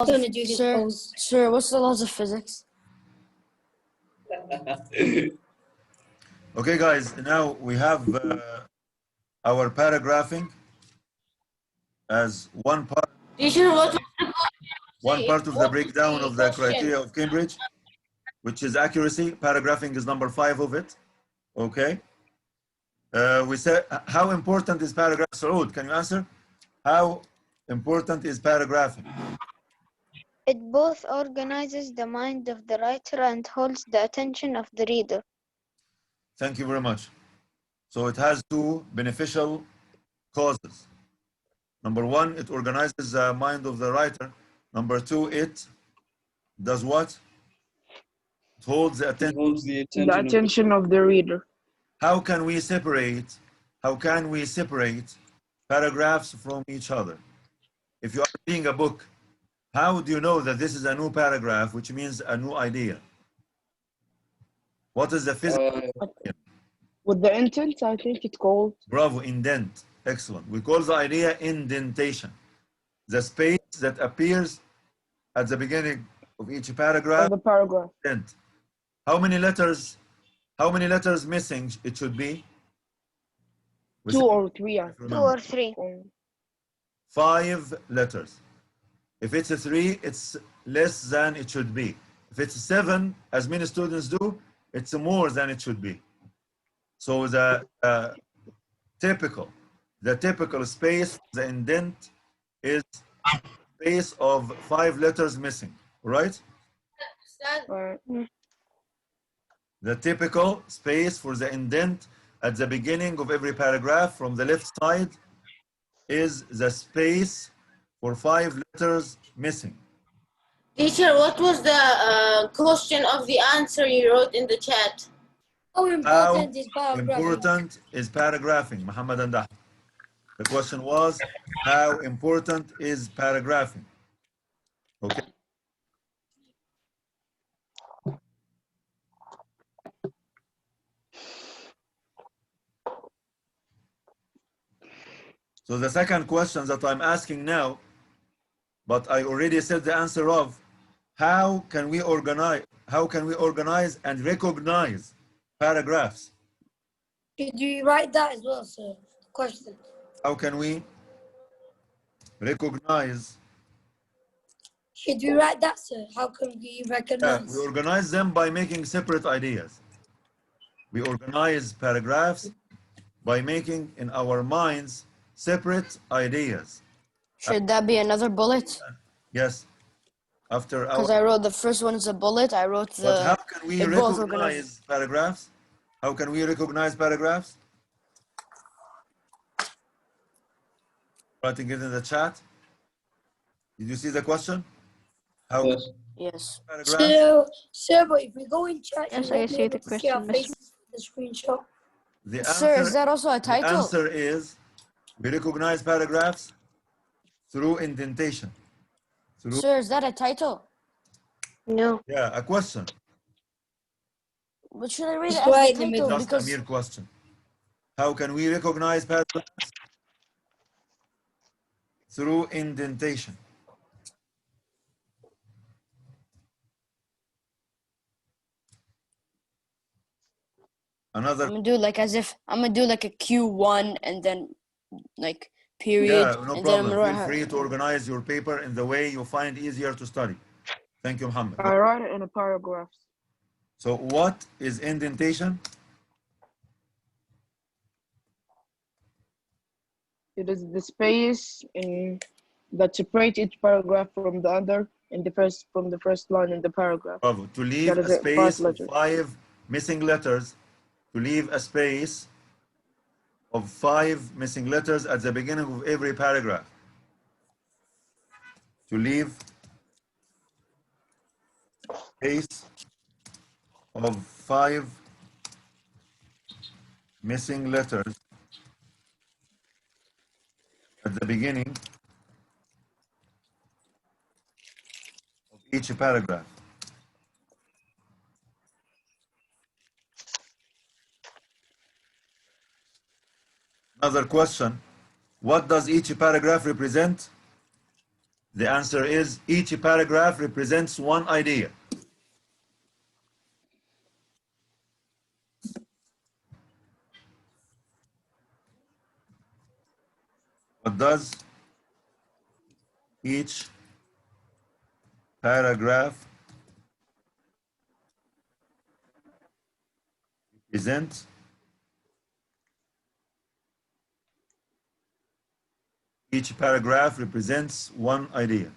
going to do this pose. Sir, what's the laws of physics? Okay, guys, now we have our paragraphing as one part of the breakdown of the criteria of Cambridge, which is accuracy. Paragraphing is number 5 of it. Okay. We said, how important is paragraph? Saud, can you answer? How important is paragraphing? It both organizes the mind of the writer and holds the attention of the reader. Thank you very much. So it has 2 beneficial causes. Number 1, it organizes the mind of the writer. Number 2, it does what? It holds the attention. It holds the attention of the reader. How can we separate paragraphs from each other? If you are reading a book, how do you know that this is a new paragraph, which means a new idea? What is the physical? With the intent, I think it's called. Bravo, indent. Excellent. We call the idea indentation. The space that appears at the beginning of each paragraph. The paragraph. Indent. How many letters missing it should be? 2 or 3. 2 or 3. 5 letters. If it's a 3, it's less than it should be. If it's a 7, as many students do, it's more than it should be. So the typical space, the indent, is space of 5 letters missing, right? The typical space for the indent at the beginning of every paragraph from the left side is the space for 5 letters missing. Teacher, what was the question of the answer you wrote in the chat? How important is paragraphing? Important is paragraphing, Muhammad and Ahmed. The question was, how important is paragraphing? Okay. So the second question that I'm asking now, but I already said the answer of, how can we organize and recognize paragraphs? Should you write that as well, sir? Question. How can we recognize? Should we write that, sir? How can we recognize? We organize them by making separate ideas. We organize paragraphs by making in our minds separate ideas. Should that be another bullet? Yes. After because I wrote the first one is a bullet. I wrote the. But how can we recognize paragraphs? How can we recognize paragraphs? Writing it in the chat. Did you see the question? How? Yes. Sir, but if we go in chat, yes, I see the question. The screenshot. The answer, sir, is that also a title? The answer is we recognize paragraphs through indentation. Sir, is that a title? No. Yeah, a question. But should I read it as a title? Just a mere question. How can we recognize paragraphs? Through indentation. Another. I'm gonna do like as if I'm gonna do like a Q1 and then like period. Yeah, no and problem. Then Feel free to organize your paper in the way you find easier to study. Thank you, Muhammad. I write it in a paragraph. So what is indentation? It is the space that separates each paragraph from the other from the first line in the paragraph. Bravo. To leave a space of 5 missing letters. To leave a space of 5 missing letters at the beginning of every paragraph. To leave space of 5 missing letters at the beginning of each paragraph. Another question, what does each paragraph represent? The answer is each paragraph represents one idea. What does each paragraph represent? Each paragraph represents one idea.